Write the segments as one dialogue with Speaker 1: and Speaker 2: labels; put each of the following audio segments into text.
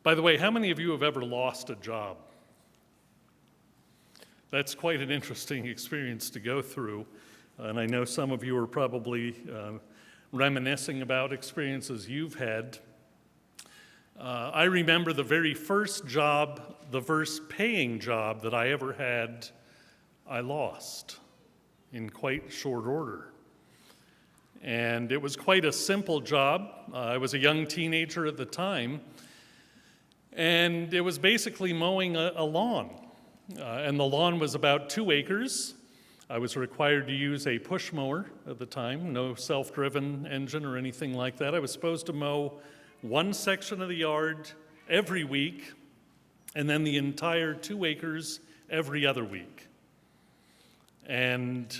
Speaker 1: By the way, how many of you have ever lost a job? That's quite an interesting experience to go through. And I know some of you are probably reminiscing about experiences you've had. I remember the very first job, the first paying job that I ever had, I lost in quite short order. And it was quite a simple job. I was a young teenager at the time, and it was basically mowing a lawn. And the lawn was about 2 acres. I was required to use a push mower at the time, no self-driven engine or anything like that. I was supposed to mow one section of the yard every week, and then the entire 2 acres every other week. And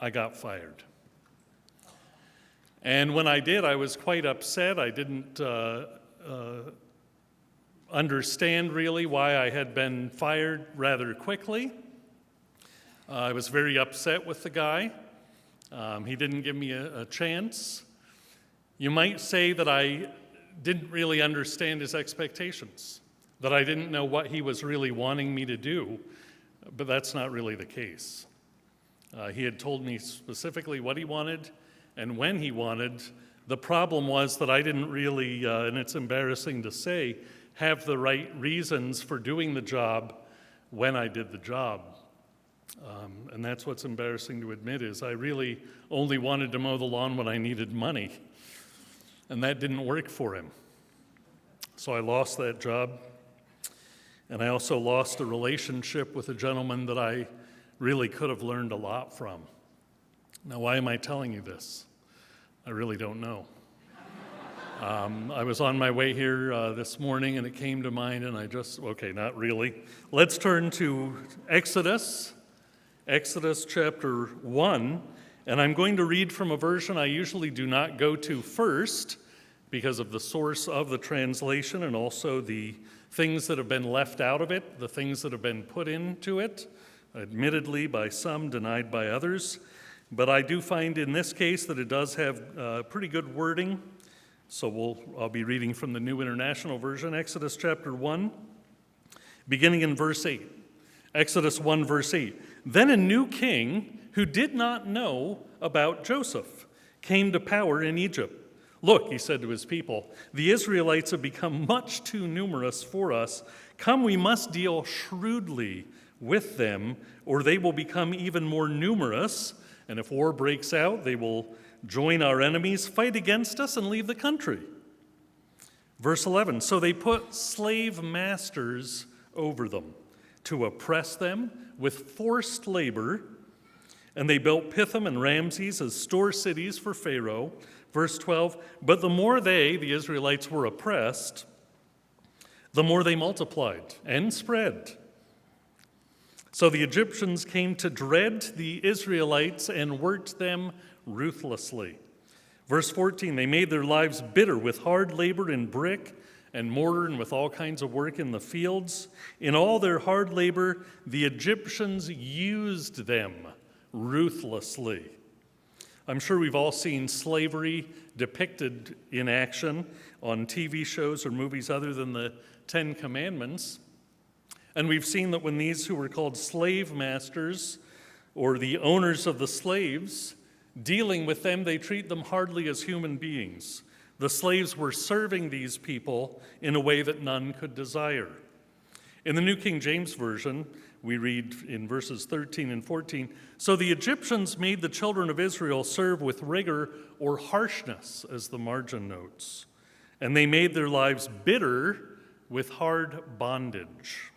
Speaker 1: I got fired. And when I did, I was quite upset. I didn't understand really why I had been fired rather quickly. I was very upset with the guy. He didn't give me a chance. You might say that I didn't really understand his expectations, that I didn't know what he was really wanting me to do, but that's not really the case. He had told me specifically what he wanted and when he wanted. The problem was that I didn't really, and it's embarrassing to say, have the right reasons for doing the job when I did the job. And that's what's embarrassing to admit, is I really only wanted to mow the lawn when I needed money. And that didn't work for him. So I lost that job. And I also lost a relationship with a gentleman that I really could have learned a lot from. Now, why am I telling you this? I really don't know. I was on my way here this morning, and it came to mind, and okay, not really. Let's turn to Exodus chapter 1, and I'm going to read from a version I usually do not go to first because of the source of the translation and also the things that have been left out of it, the things that have been put into it, admittedly by some, denied by others. But I do find in this case that it does have pretty good wording. So I'll be reading from the New International Version, Exodus chapter 1, beginning in verse 8. Exodus 1, verse 8. Then a new king who did not know about Joseph came to power in Egypt. Look, he said to his people, the Israelites have become much too numerous for us. Come, we must deal shrewdly with them, or they will become even more numerous. And if war breaks out, they will join our enemies, fight against us, and leave the country. Verse 11, so they put slave masters over them to oppress them with forced labor, and they built Pithom and Ramses as store cities for Pharaoh. Verse 12, but the more they, the Israelites, were oppressed, the more they multiplied and spread. So the Egyptians came to dread the Israelites and worked them ruthlessly. Verse 14, they made their lives bitter with hard labor in brick and mortar and with all kinds of work in the fields. In all their hard labor, the Egyptians used them ruthlessly. I'm sure we've all seen slavery depicted in action on TV shows or movies other than the Ten Commandments. And we've seen that when these who were called slave masters or the owners of the slaves, dealing with them, they treat them hardly as human beings. The slaves were serving these people in a way that none could desire. In the New King James Version, we read in verses 13 and 14, so the Egyptians made the children of Israel serve with rigor or harshness, as the margin notes, and they made their lives bitter with hard bondage.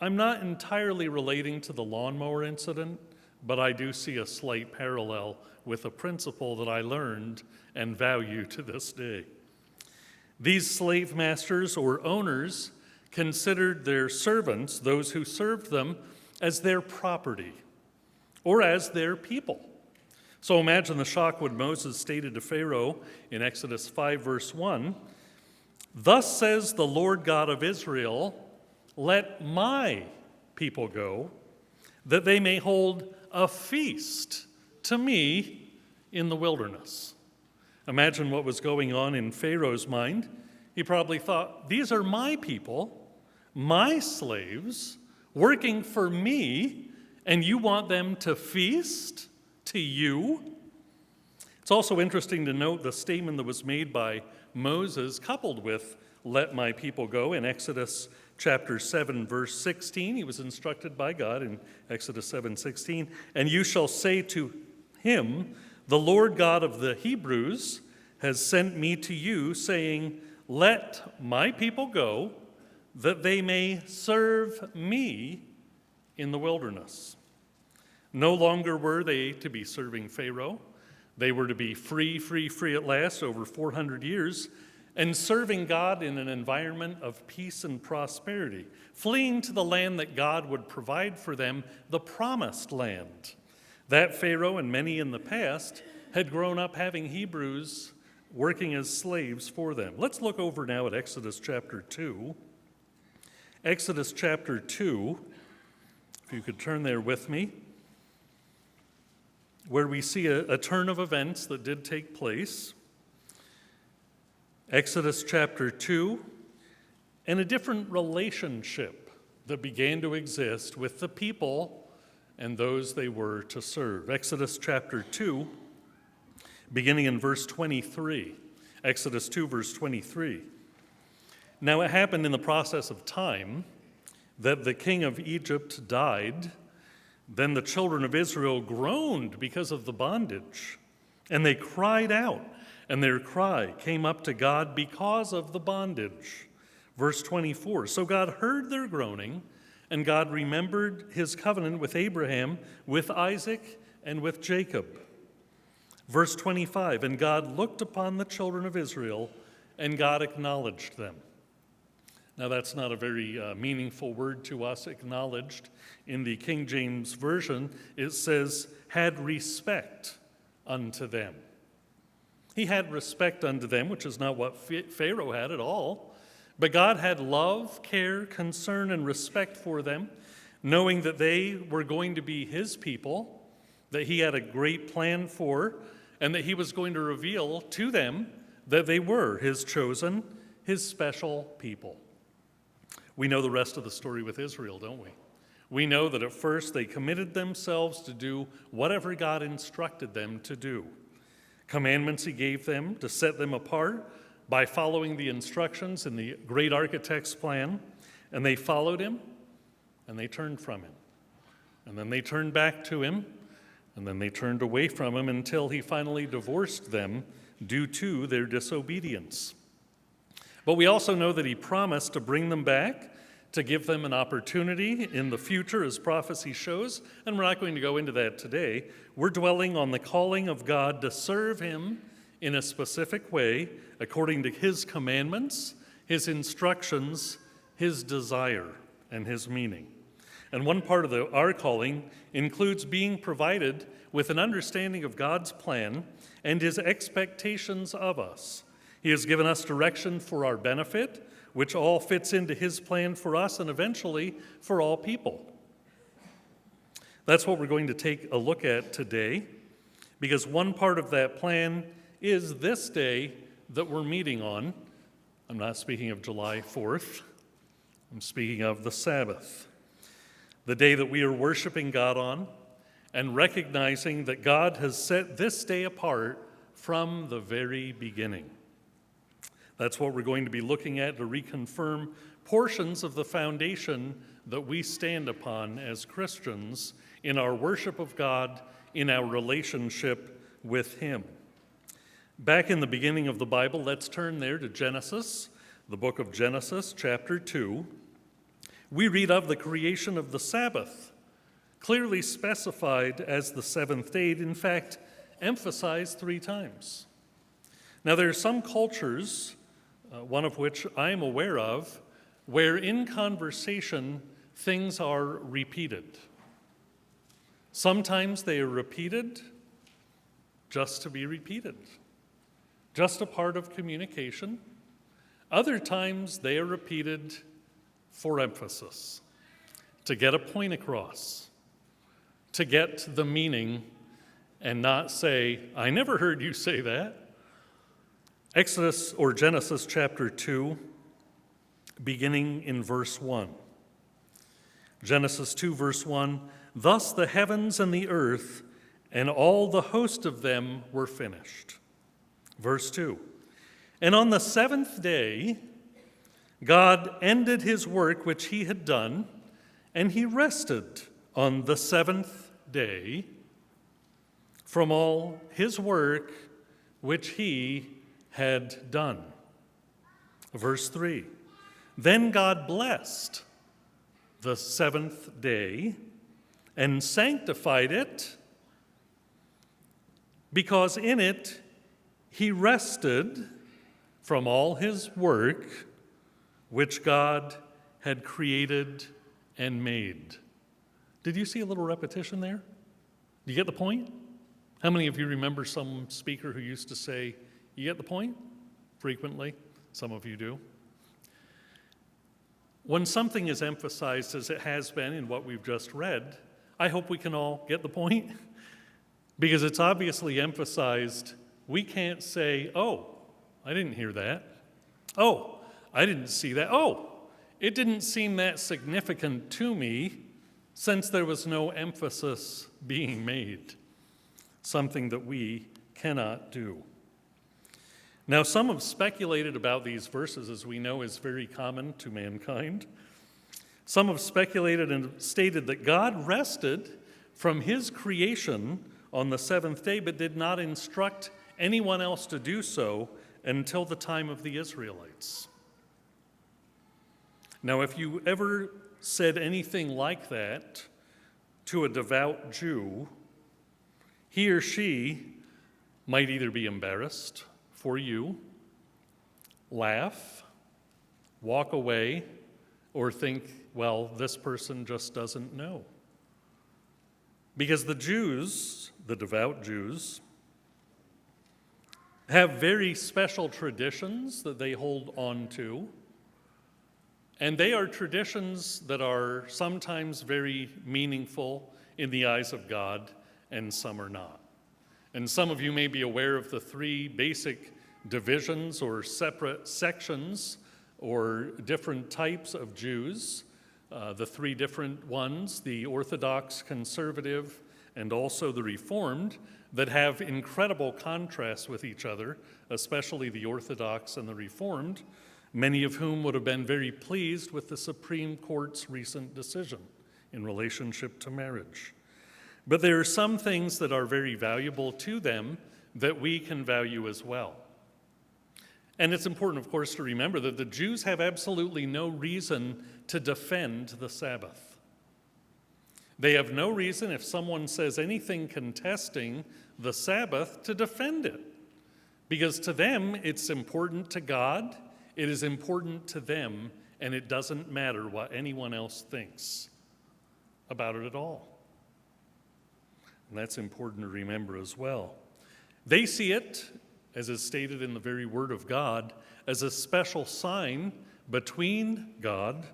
Speaker 1: I'm not entirely relating to the lawnmower incident, but I do see a slight parallel with a principle that I learned and value to this day. These slave masters or owners considered their servants, those who served them, as their property or as their people. So imagine the shock when Moses stated to Pharaoh in Exodus 5, verse 1, thus says the Lord God of Israel, let my people go, that they may hold a feast to me in the wilderness. Imagine what was going on in Pharaoh's mind. He probably thought, these are my people, my slaves, working for me, and you want them to feast to you? It's also interesting to note the statement that was made by Moses, coupled with, let my people go, in Exodus chapter 7, verse 16. He was instructed by God in Exodus 7:16, and you shall say to him, the Lord God of the Hebrews has sent me to you, saying, let my people go, that they may serve me in the wilderness. No longer were they to be serving Pharaoh. They were to be free at last over 400 years, and serving God in an environment of peace and prosperity, fleeing to the land that God would provide for them, the promised land. That Pharaoh and many in the past had grown up having Hebrews working as slaves for them. Let's look over now at Exodus chapter 2. Exodus chapter 2, if you could turn there with me, where we see a turn of events that did take place. Exodus chapter 2, and a different relationship that began to exist with the people and those they were to serve. Exodus chapter 2, beginning in verse 23. Exodus 2, verse 23. Now it happened in the process of time that the king of Egypt died. Then the children of Israel groaned because of the bondage, and they cried out, and their cry came up to God because of the bondage. Verse 24, so God heard their groaning, and God remembered his covenant with Abraham, with Isaac, and with Jacob. Verse 25, and God looked upon the children of Israel, and God acknowledged them. Now that's not a very meaningful word to us, acknowledged. In the King James Version, it says, had respect unto them. He had respect unto them, which is not what Pharaoh had at all. But God had love, care, concern, and respect for them, knowing that they were going to be his people, that he had a great plan for, and that he was going to reveal to them that they were his chosen, his special people. We know the rest of the story with Israel, don't we? We know that at first they committed themselves to do whatever God instructed them to do. Commandments he gave them to set them apart by following the instructions in the great architect's plan, and they followed him, and they turned from him. And then they turned back to him, and then they turned away from him until he finally divorced them due to their disobedience. But we also know that he promised to bring them back, to give them an opportunity in the future, as prophecy shows, and we're not going to go into that today. We're dwelling on the calling of God to serve him in a specific way, according to his commandments, his instructions, his desire, and his meaning. And one part of our calling includes being provided with an understanding of God's plan and his expectations of us. He has given us direction for our benefit, which all fits into his plan for us and eventually for all people. That's what we're going to take a look at today, because one part of that plan is this day that we're meeting on. I'm not speaking of July 4th. I'm speaking of the Sabbath, the day that we are worshiping God on and recognizing that God has set this day apart from the very beginning. That's what we're going to be looking at to reconfirm portions of the foundation that we stand upon as Christians in our worship of God, in our relationship with him. Back in the beginning of the Bible, let's turn there to Genesis, the book of Genesis, chapter 2. We read of the creation of the Sabbath, clearly specified as the seventh day, in fact, emphasized 3 times. Now, there are some cultures, one of which I am aware of, where in conversation things are repeated. Sometimes they are repeated just to be repeated, just a part of communication. Other times they are repeated for emphasis, to get a point across, to get the meaning and not say, I never heard you say that. Genesis chapter 2, beginning in verse 1. Genesis 2, verse 1, "Thus the heavens and the earth and all the host of them were finished." Verse 2, "And on the seventh day God ended his work which he had done, and he rested on the seventh day from all his work which he had done." Verse 3, "Then God blessed the seventh day and sanctified it, because in it he rested from all his work which God had created and made." Did you see a little repetition there? Do you get the point? How many of you remember some speaker who used to say, "You get the point?" Frequently. Some of you do. When something is emphasized as it has been in what we've just read, I hope we can all get the point, because it's obviously emphasized. We can't say, "Oh, I didn't hear that. Oh, I didn't see that. Oh, it didn't seem that significant to me," since there was no emphasis being made, something that we cannot do. Now, some have speculated about these verses, as we know is very common to mankind. Some have speculated and stated that God rested from his creation on the seventh day, but did not instruct anyone else to do so until the time of the Israelites. Now, if you ever said anything like that to a devout Jew, he or she might either be embarrassed for you, laugh, walk away, or think, well, this person just doesn't know. Because the Jews, the devout Jews, have very special traditions that they hold on to, and they are traditions that are sometimes very meaningful in the eyes of God, and some are not. And some of you may be aware of the three basic divisions or separate sections or different types of Jews, the three different ones, the Orthodox, Conservative, and also the Reformed, that have incredible contrasts with each other, especially the Orthodox and the Reformed, many of whom would have been very pleased with the Supreme Court's recent decision in relationship to marriage. But there are some things that are very valuable to them that we can value as well. And it's important, of course, to remember that the Jews have absolutely no reason to defend the Sabbath. They have no reason, if someone says anything contesting the Sabbath, to defend it. Because to them, it's important to God, it is important to them, and it doesn't matter what anyone else thinks about it at all. And that's important to remember as well. They see it, as is stated in the very Word of God, as a special sign between God,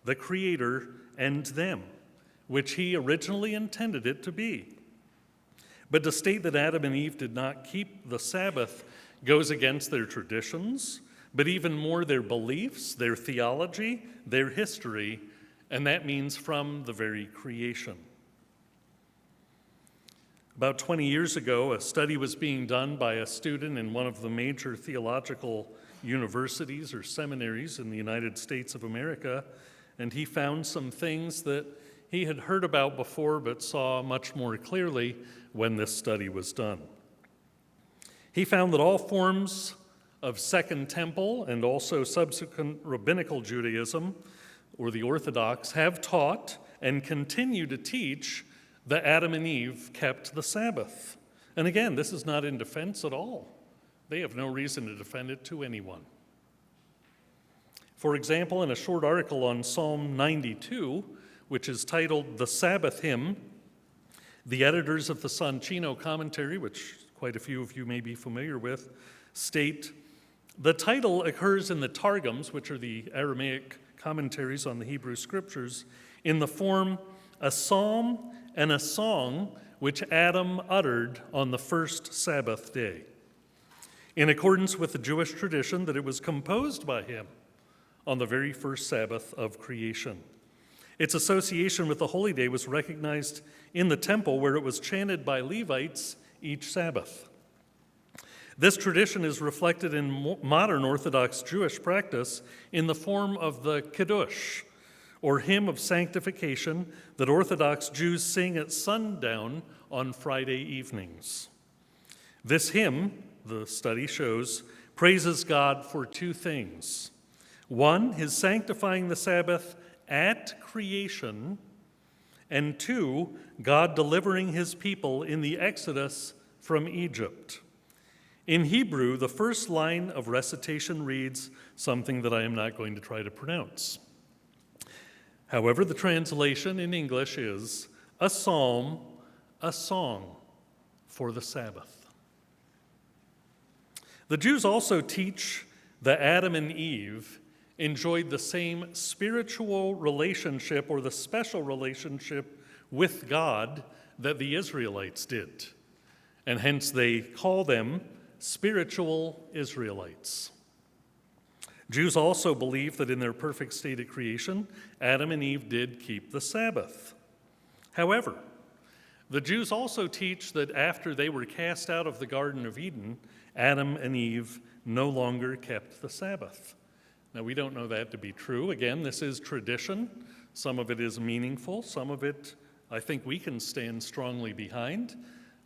Speaker 1: the Creator, and them, which he originally intended it to be. But to state that Adam and Eve did not keep the Sabbath goes against their traditions, but even more their beliefs, their theology, their history, and that means from the very creation. About 20 years ago, a study was being done by a student in one of the major theological universities or seminaries in the United States of America, and he found some things that he had heard about before but saw much more clearly when this study was done. He found that all forms of Second Temple and also subsequent rabbinical Judaism, or the Orthodox, have taught and continue to teach that Adam and Eve kept the Sabbath. And again, this is not in defense at all. They have no reason to defend it to anyone. For example, in a short article on Psalm 92, which is titled "The Sabbath Hymn," the editors of the Soncino commentary, which quite a few of you may be familiar with, state, "The title occurs in the Targums," which are the Aramaic commentaries on the Hebrew Scriptures, in the form "a psalm and a song which Adam uttered on the first Sabbath day." in accordance with the Jewish tradition that it was composed by him on the very first Sabbath of creation. Its association with the holy day was recognized in the temple, where it was chanted by Levites each Sabbath. This tradition is reflected in modern Orthodox Jewish practice in the form of the Kiddush, or hymn of sanctification, that Orthodox Jews sing at sundown on Friday evenings. This hymn, the study shows, praises God for two things. One, his sanctifying the Sabbath at creation, and two, God delivering his people in the Exodus from Egypt. In Hebrew, the first line of recitation reads something that I am not going to try to pronounce. However, the translation in English is a psalm, a song for the Sabbath. The Jews also teach that Adam and Eve enjoyed the same spiritual relationship, or the special relationship with God, that the Israelites did. And hence they call them spiritual Israelites. Jews also believe that in their perfect state of creation, Adam and Eve did keep the Sabbath. However, the Jews also teach that after they were cast out of the Garden of Eden, Adam and Eve no longer kept the Sabbath. Now, we don't know that to be true. Again, this is tradition. Some of it is meaningful. Some of it, I think, we can stand strongly behind.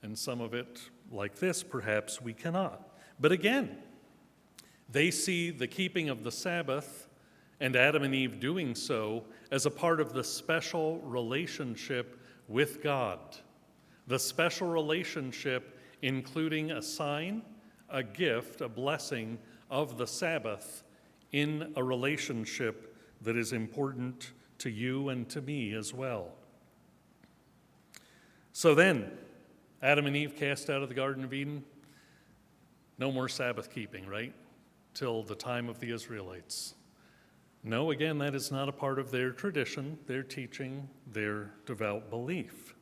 Speaker 1: And some of it, like this, perhaps we cannot. But again, they see the keeping of the Sabbath and Adam and Eve doing so as a part of the special relationship with God. The special relationship including a sign, a gift, a blessing of the Sabbath in a relationship that is important to you and to me as well. So then, Adam and Eve cast out of the Garden of Eden, no more Sabbath keeping, right? Till the time of the Israelites. No, again, that is not a part of their tradition, their teaching, their devout belief.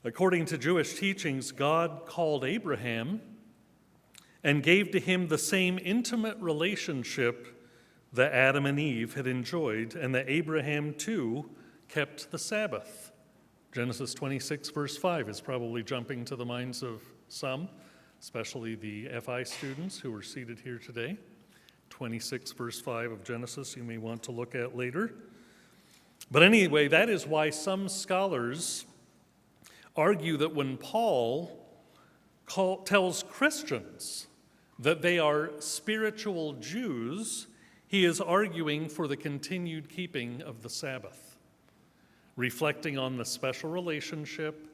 Speaker 1: According to Jewish teachings, God called Abraham and gave to him the same intimate relationship that Adam and Eve had enjoyed, and that Abraham too kept the Sabbath. Genesis 26, verse 5 is probably jumping to the minds of some, especially the FI students who are seated here today. 26, verse 5 of Genesis, you may want to look at later. But anyway, that is why some scholars argue that when Paul tells Christians that they are spiritual Jews, he is arguing for the continued keeping of the Sabbath, reflecting on the special relationship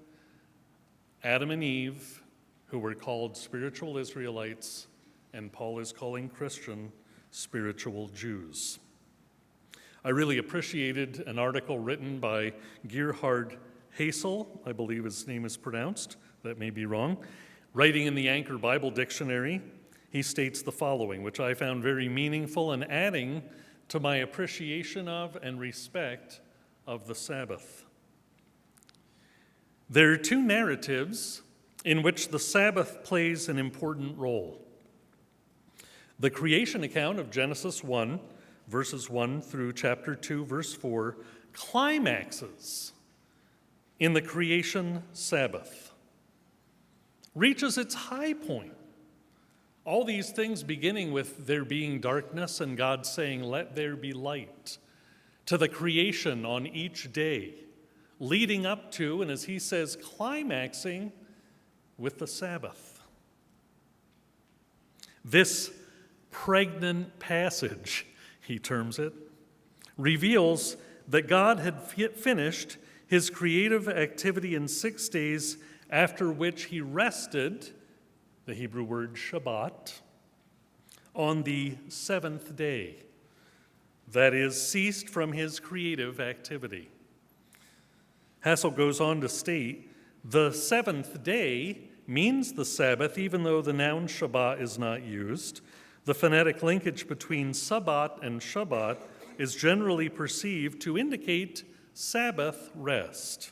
Speaker 1: Adam and Eve, who were called spiritual Israelites, and Paul is calling Christian spiritual Jews. I really appreciated an article written by Gerhard Hasel, I believe his name is pronounced, that may be wrong. Writing in the Anchor Bible Dictionary, he states the following, which I found very meaningful and adding to my appreciation of and respect of the Sabbath. There are two narratives in which the Sabbath plays an important role. The creation account of Genesis 1, verses 1 through chapter 2, verse 4, climaxes in the creation Sabbath, reaches its high point. All these things beginning with there being darkness and God saying, "Let there be light," to the creation on each day, leading up to, and as he says, climaxing with the Sabbath. This pregnant passage, he terms it, reveals that God had finished his creative activity in 6 days, after which he rested, the Hebrew word Shabbat, on the seventh day. That is, ceased from his creative activity. Hassel goes on to state, the seventh day means the Sabbath, even though the noun Shabbat is not used. The phonetic linkage between Sabbat and Shabbat is generally perceived to indicate Sabbath rest.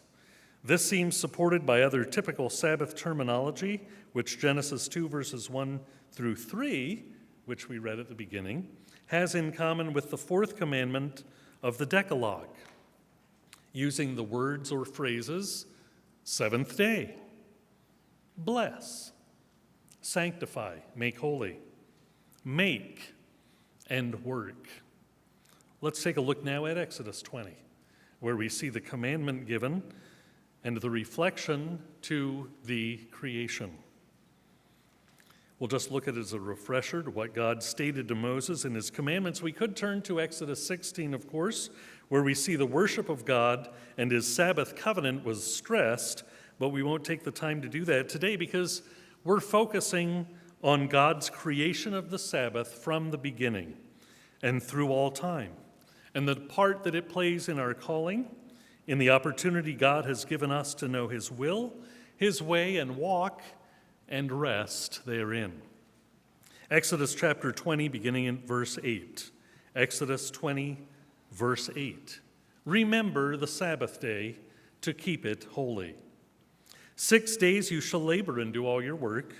Speaker 1: This seems supported by other typical Sabbath terminology, which Genesis 2 verses 1 through 3, which we read at the beginning, has in common with the fourth commandment of the Decalogue, using the words or phrases, seventh day, bless, sanctify, make holy, make, and work. Let's take a look now at Exodus 20, where we see the commandment given and the reflection to the creation. We'll just look at it as a refresher to what God stated to Moses in his commandments. We could turn to Exodus 16, of course, where we see the worship of God and his Sabbath covenant was stressed, but we won't take the time to do that today because we're focusing on God's creation of the Sabbath from the beginning and through all time, and the part that it plays in our calling, in the opportunity God has given us to know his will, his way, and walk and rest therein. Exodus chapter 20, beginning in verse 8. Exodus 20, verse 8. Remember the Sabbath day to keep it holy. 6 days you shall labor and do all your work,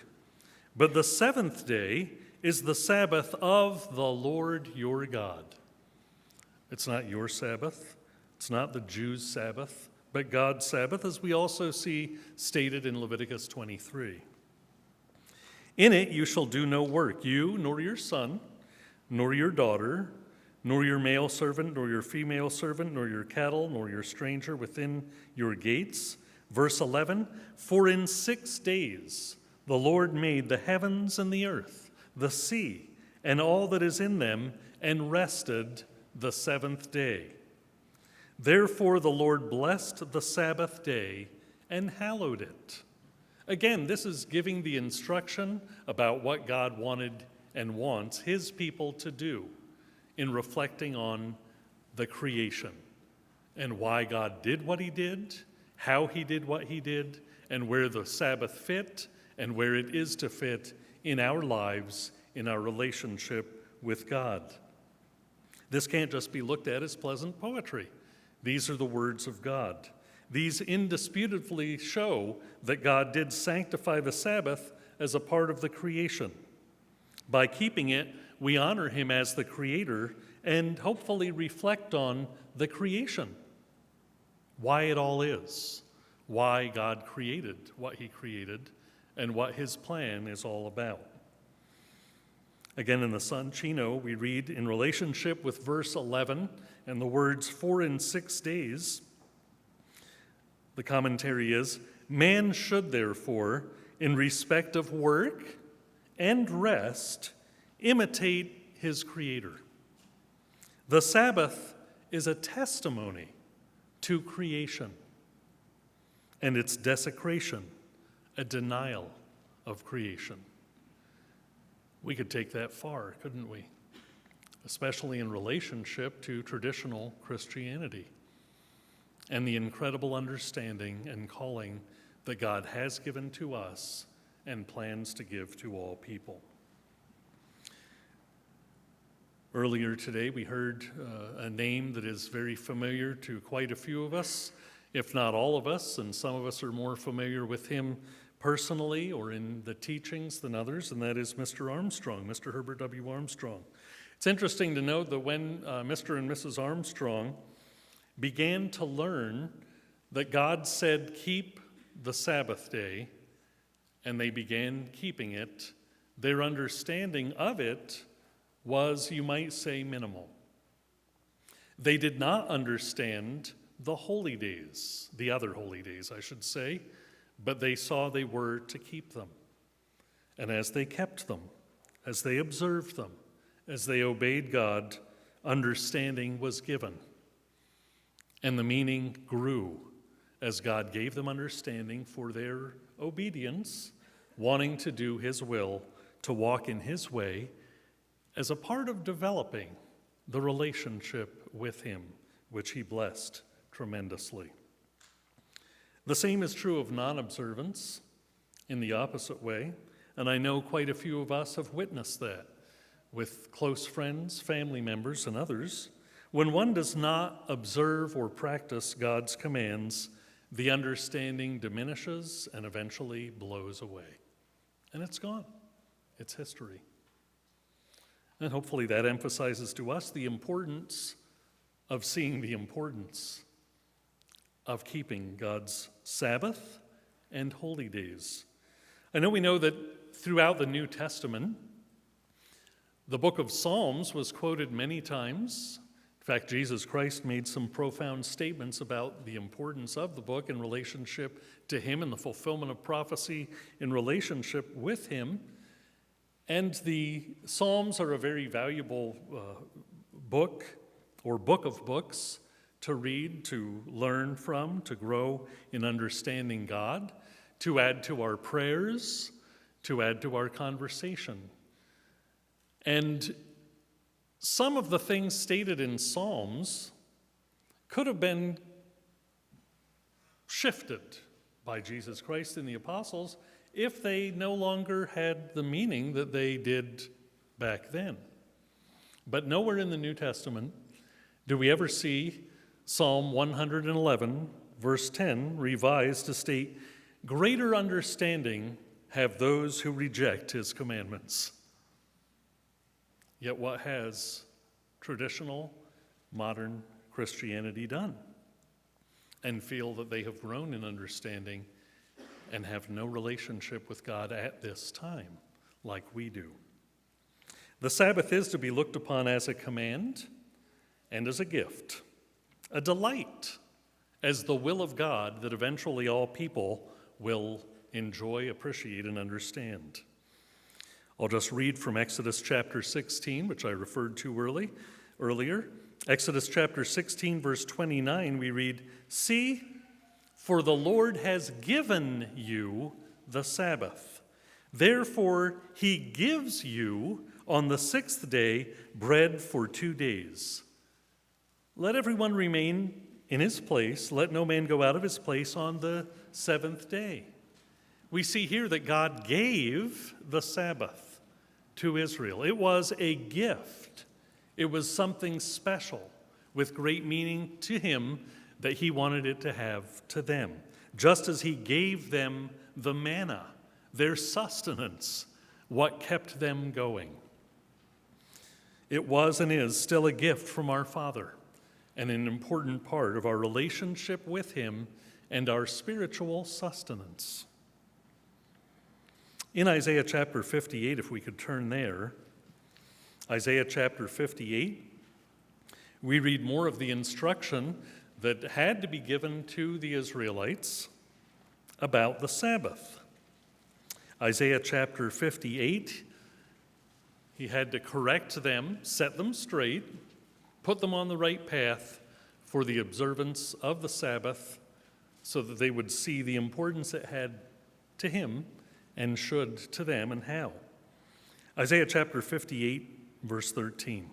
Speaker 1: but the seventh day is the Sabbath of the Lord your God. It's not your Sabbath. It's not the Jews' Sabbath, but God's Sabbath, as we also see stated in Leviticus 23. In it you shall do no work, you, nor your son, nor your daughter, nor your male servant, nor your female servant, nor your cattle, nor your stranger within your gates. Verse 11, for in 6 days the Lord made the heavens and the earth, the sea, and all that is in them, and rested the seventh day. Therefore the Lord blessed the Sabbath day and hallowed it. Again, this is giving the instruction about what God wanted and wants his people to do in reflecting on the creation and why God did what he did, how he did what he did, and where the Sabbath fit and where it is to fit in our lives, in our relationship with God. This can't just be looked at as pleasant poetry. These are the words of God. These indisputably show that God did sanctify the Sabbath as a part of the creation. By keeping it, we honor him as the creator and hopefully reflect on the creation, why it all is, why God created what he created, and what his plan is all about. Again, in the Sun Chino, we read in relationship with verse 11 and the words 4 and 6 days. The commentary is, man should therefore, in respect of work and rest, imitate his Creator. The Sabbath is a testimony to creation and its desecration, a denial of creation. We could take that far, couldn't we? Especially in relationship to traditional Christianity and the incredible understanding and calling that God has given to us and plans to give to all people. Earlier today, we heard a name that is very familiar to quite a few of us, if not all of us, and some of us are more familiar with him personally or in the teachings than others, and that is Mr. Armstrong, Mr. Herbert W. Armstrong. It's interesting to note that when Mr. and Mrs. Armstrong began to learn that God said, keep the Sabbath day, and they began keeping it, their understanding of it was, you might say, minimal. They did not understand the holy days, the other holy days, I should say, but they saw they were to keep them. And as they kept them, as they observed them, as they obeyed God, understanding was given. And the meaning grew as God gave them understanding for their obedience, wanting to do his will, to walk in his way, as a part of developing the relationship with him, which he blessed tremendously. The same is true of non-observance in the opposite way, and I know quite a few of us have witnessed that with close friends, family members, and others. When one does not observe or practice God's commands, the understanding diminishes and eventually blows away. and it's gone. It's history. And hopefully that emphasizes to us the importance of seeing the importance of keeping God's Sabbath and holy days. I know we know that throughout the New Testament, the book of Psalms was quoted many times. In fact, Jesus Christ made some profound statements about the importance of the book in relationship to him and the fulfillment of prophecy in relationship with him. And the Psalms are a very valuable book or book of books to read, to learn from, to grow in understanding God, to add to our prayers, to add to our conversation. And some of the things stated in Psalms could have been shifted by Jesus Christ and the apostles if they no longer had the meaning that they did back then. But nowhere in the New Testament do we ever see Psalm 111, verse 10, revised to state, "Greater understanding have those who reject his commandments." Yet what has traditional, modern Christianity done? And feel that they have grown in understanding and have no relationship with God at this time like we do. The Sabbath is to be looked upon as a command and as a gift, a delight, as the will of God that eventually all people will enjoy, appreciate, and understand. I'll just read from Exodus chapter 16, which I referred to earlier. Exodus chapter 16, verse 29, we read, "See, for the Lord has given you the Sabbath. Therefore, he gives you on the sixth day bread for 2 days. Let everyone remain in his place. Let no man go out of his place on the seventh day." We see here that God gave the Sabbath to Israel. It was a gift. It was something special with great meaning to him that he wanted it to have to them. Just as he gave them the manna, their sustenance, what kept them going. It was and is still a gift from our Father and an important part of our relationship with him and our spiritual sustenance. In Isaiah chapter 58, if we could turn there, Isaiah chapter 58, we read more of the instruction that had to be given to the Israelites about the Sabbath. Isaiah chapter 58, he had to correct them, set them straight, put them on the right path for the observance of the Sabbath so that they would see the importance it had to him and should to them and how. Isaiah chapter 58, verse 13.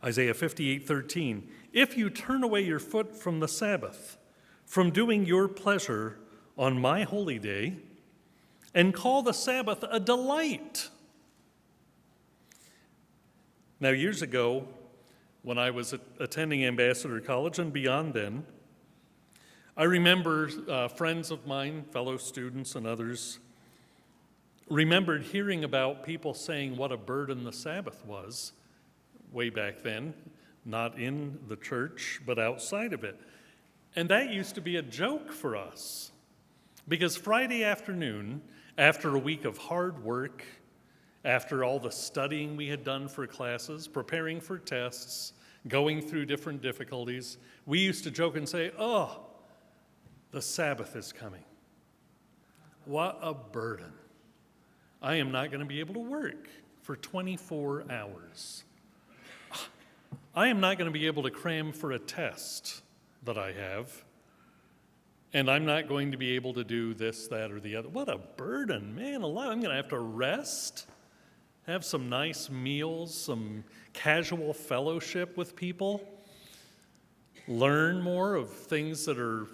Speaker 1: Isaiah 58:13, "If you turn away your foot from the Sabbath, from doing your pleasure on my holy day, and call the Sabbath a delight." Now, years ago, when I was attending Ambassador College and beyond then, I remember friends of mine, fellow students and others, remembered hearing about people saying what a burden the Sabbath was way back then, not in the church, but outside of it. And that used to be a joke for us, because Friday afternoon, after a week of hard work, after all the studying we had done for classes, preparing for tests, going through different difficulties, we used to joke and say, "Oh, the Sabbath is coming. What a burden. I am not going to be able to work for 24 hours. I am not going to be able to cram for a test that I have. And I'm not going to be able to do this, that, or the other." What a burden, man alive. I'm going to have to rest, have some nice meals, some casual fellowship with people, learn more of things that are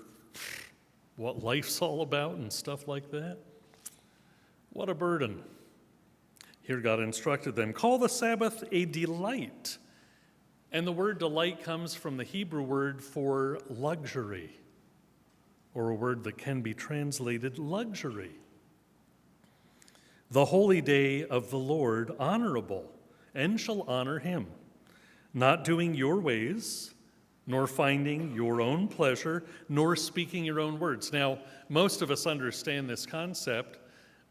Speaker 1: what life's all about and stuff like that. What a burden. Here God instructed them, "Call the Sabbath a delight." And the word delight comes from the Hebrew word for luxury, or a word that can be translated luxury. the holy day of the Lord honorable, and shall honor him, not doing your ways, nor finding your own pleasure, nor speaking your own words. Now, most of us understand this concept,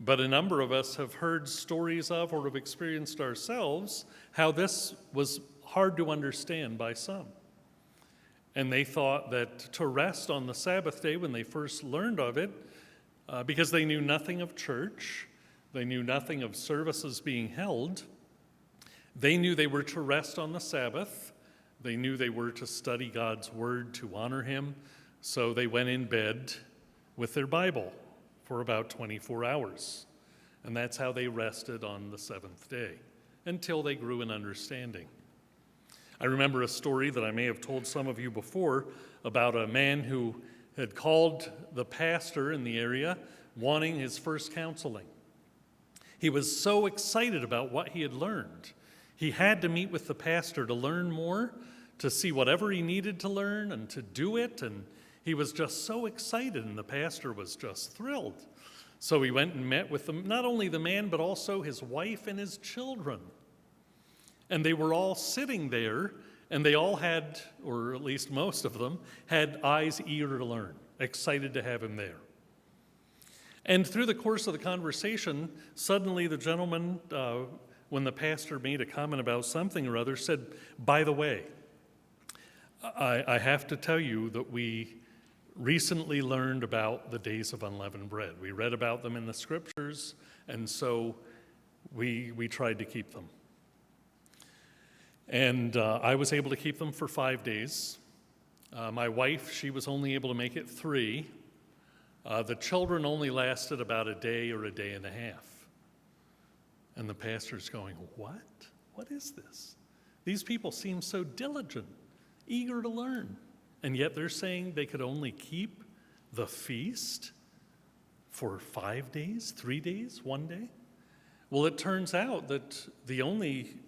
Speaker 1: but a number of us have heard stories of or have experienced ourselves how this was hard to understand by some. And they thought that to rest on the Sabbath day when they first learned of it, because they knew nothing of church, they knew nothing of services being held, they knew they were to rest on the Sabbath. They knew they were to study God's word to honor him. So they went in bed with their Bible for about 24 hours. And that's how they rested on the seventh day, until they grew in understanding. I remember a story that I may have told some of you before about a man who had called the pastor in the area wanting his first counseling. He was so excited about what he had learned. He had to meet with the pastor to learn more, to see whatever he needed to learn and to do it. And he was just so excited, and the pastor was just thrilled. So he went and met with not only the man, but also his wife and his children. And they were all sitting there, and they all had, or at least most of them, had eyes eager to learn, excited to have him there. And through the course of the conversation, suddenly the gentleman, when the pastor made a comment about something or other, said, "By the way, I have to tell you that we recently learned about the days of unleavened bread. We read about them in the scriptures, and so we tried to keep them. And I was able to keep them for 5 days. My wife, she was only able to make it 3. The children only lasted about a day or a day and a half. And the pastor's going, what? What is this? These people seem so diligent, eager to learn. And yet they're saying they could only keep the feast for 5 days, 3 days, 1 day? Well, it turns out that the only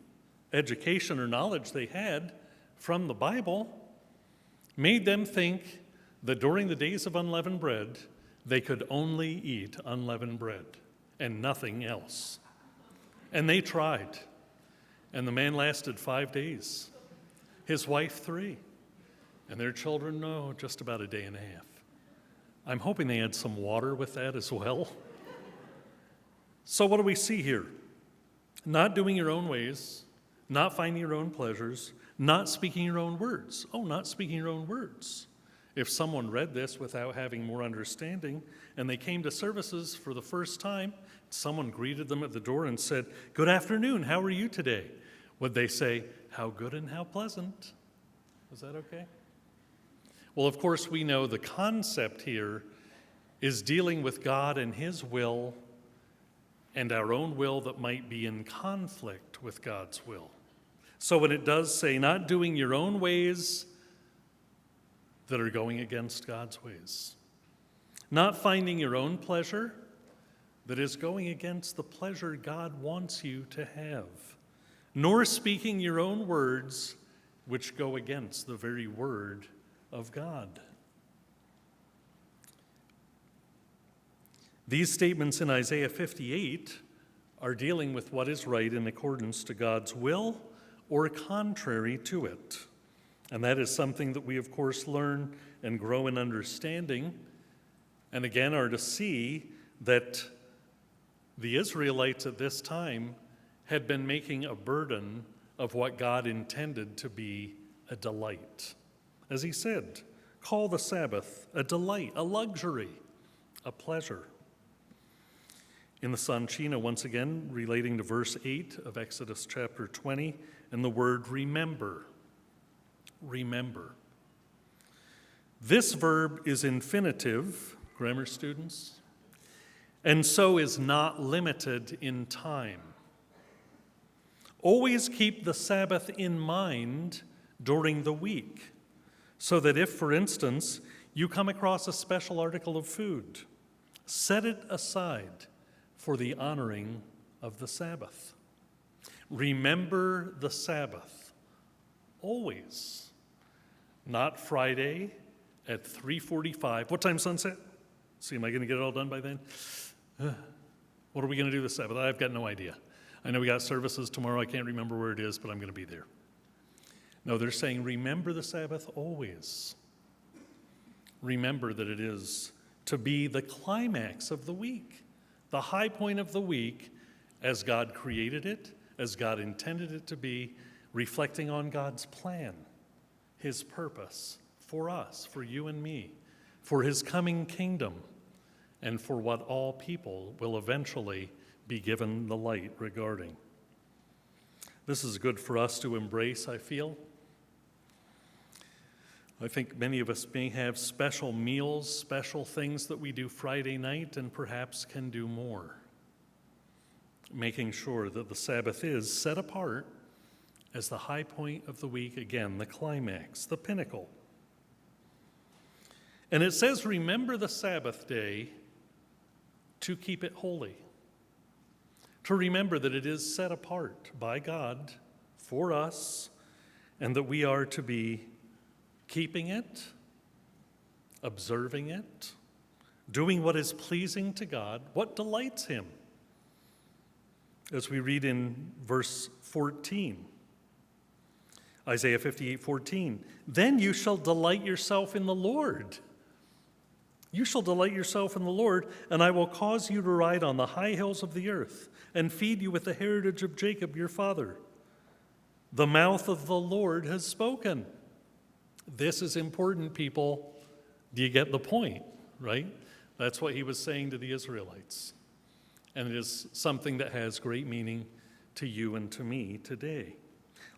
Speaker 1: education or knowledge they had from the Bible made them think that during the days of unleavened bread, they could only eat unleavened bread and nothing else. And they tried. And the man lasted 5 days. His wife 3. And their children, no, just about a day and a half. I'm hoping they had some water with that as well. So what do we see here? Not doing your own ways, not finding your own pleasures, not speaking your own words. Oh, not speaking your own words. If someone read this without having more understanding, and they came to services for the first time, someone greeted them at the door and said, "Good afternoon, how are you today?" Would they say, "How good and how pleasant"? Is that okay? Well, of course, we know the concept here is dealing with God and his will and our own will that might be in conflict with God's will. So when it does say, not doing your own ways that are going against God's ways, not finding your own pleasure that is going against the pleasure God wants you to have, nor speaking your own words which go against the very word of God. These statements in Isaiah 58 are dealing with what is right in accordance to God's will or contrary to it. And that is something that we, of course, learn and grow in understanding, and again are to see that the Israelites at this time had been making a burden of what God intended to be a delight. As he said, call the Sabbath a delight, a luxury, a pleasure. In the Sanchina, once again, relating to verse 8 of Exodus chapter 20, and the word remember. Remember. This verb is infinitive, grammar students, and so is not limited in time. Always keep the Sabbath in mind during the week, so that if, for instance, you come across a special article of food, set it aside for the honoring of the Sabbath. Remember the Sabbath, always. Not Friday at 3:45. What time sunset? See, am I going to get it all done by then? What are we going to do this Sabbath? I've got no idea. I know we got services tomorrow. I can't remember where it is, but I'm going to be there. No, they're saying, remember the Sabbath always. Remember that it is to be the climax of the week, the high point of the week as God created it, as God intended it to be, reflecting on God's plan, his purpose for us, for you and me, for his coming kingdom, and for what all people will eventually be given the light regarding. This is good for us to embrace, I feel. I think many of us may have special meals, special things that we do Friday night, and perhaps can do more, making sure that the Sabbath is set apart as the high point of the week, again, the climax, the pinnacle. And it says, remember the Sabbath day to keep it holy. To remember that it is set apart by God for us, and that we are to be keeping it, observing it, doing what is pleasing to God, what delights him. As we read in verse 14, Isaiah 58:14, then you shall delight yourself in the Lord. You shall delight yourself in the Lord, and I will cause you to ride on the high hills of the earth and feed you with the heritage of Jacob your father. The mouth of the Lord has spoken. This is important, people. Do you get the point, right? That's what he was saying to the Israelites. And it is something that has great meaning to you and to me today.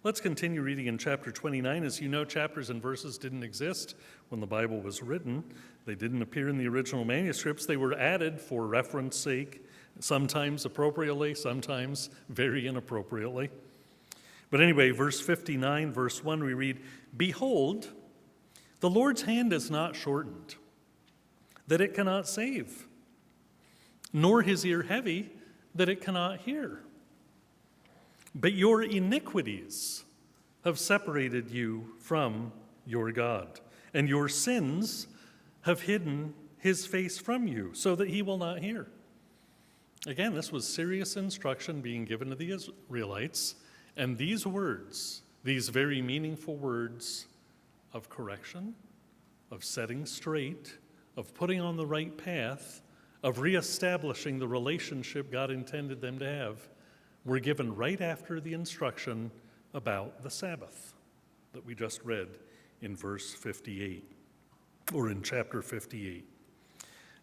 Speaker 1: Let's continue reading in chapter 29. As you know, chapters and verses didn't exist when the Bible was written. They didn't appear in the original manuscripts. They were added for reference sake, sometimes appropriately, sometimes very inappropriately. But anyway, verse 59, verse 1, we read, behold, the Lord's hand is not shortened, that it cannot save, nor his ear heavy, that it cannot hear. But your iniquities have separated you from your God, and your sins have hidden his face from you, so that he will not hear. Again, this was serious instruction being given to the Israelites, and these words, these very meaningful words of correction, of setting straight, of putting on the right path, of reestablishing the relationship God intended them to have, were given right after the instruction about the Sabbath that we just read in verse 58, or in chapter 58.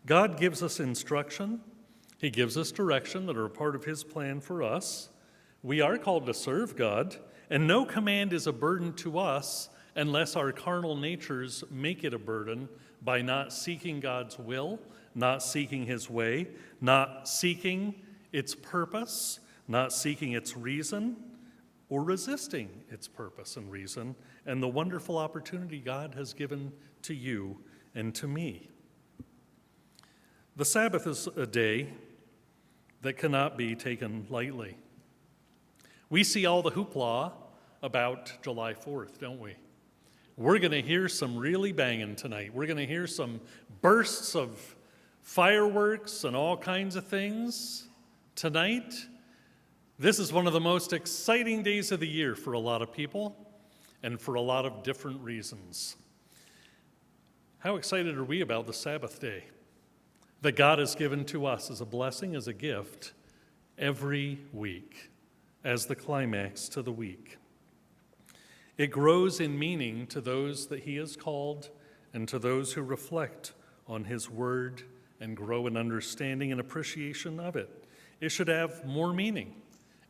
Speaker 1: God gives us instruction. He gives us direction that are a part of his plan for us. We are called to serve God, and no command is a burden to us unless our carnal natures make it a burden by not seeking God's will, not seeking his way, not seeking its purpose, not seeking its reason, or resisting its purpose and reason, and the wonderful opportunity God has given to you and to me. The Sabbath is a day that cannot be taken lightly. We see all the hoopla about July 4th, don't we? We're going to hear some really banging tonight. We're going to hear some bursts of fireworks and all kinds of things tonight. This is one of the most exciting days of the year for a lot of people and for a lot of different reasons. How excited are we about the Sabbath day that God has given to us as a blessing, as a gift, every week, as the climax to the week? It grows in meaning to those that he has called and to those who reflect on his word and grow in understanding and appreciation of it. It should have more meaning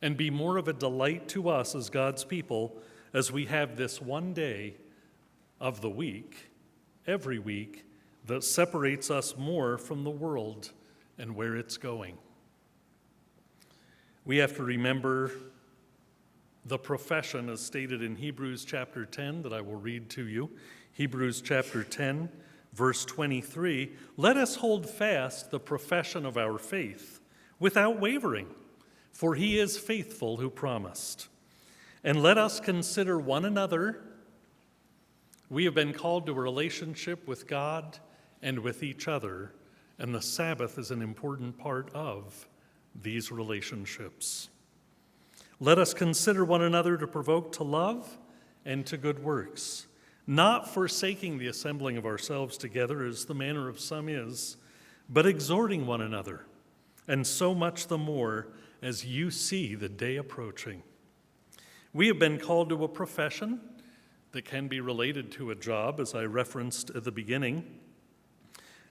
Speaker 1: and be more of a delight to us as God's people as we have this one day of the week, every week, that separates us more from the world and where it's going. We have to remember the profession as stated in Hebrews chapter 10 that I will read to you. Hebrews chapter 10, verse 23, let us hold fast the profession of our faith without wavering, for he is faithful who promised. And let us consider one another. We have been called to a relationship with God and with each other, and the Sabbath is an important part of these relationships. Let us consider one another to provoke to love and to good works, not forsaking the assembling of ourselves together as the manner of some is, but exhorting one another, and so much the more as you see the day approaching. We have been called to a profession that can be related to a job, as I referenced at the beginning,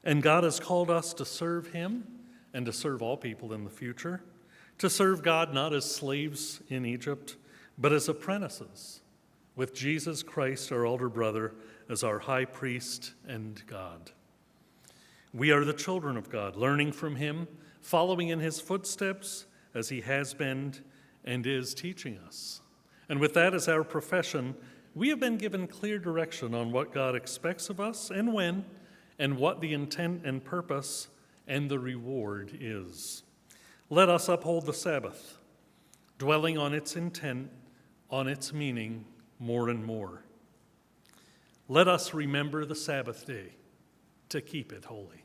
Speaker 1: and God has called us to serve him and to serve all people in the future, to serve God not as slaves in Egypt, but as apprentices, with Jesus Christ, our elder brother, as our high priest and God. We are the children of God, learning from him, following in his footsteps as he has been and is teaching us. And with that as our profession, we have been given clear direction on what God expects of us and when, and what the intent and purpose and the reward is. Let us uphold the Sabbath, dwelling on its intent, on its meaning more and more. Let us remember the Sabbath day to keep it holy.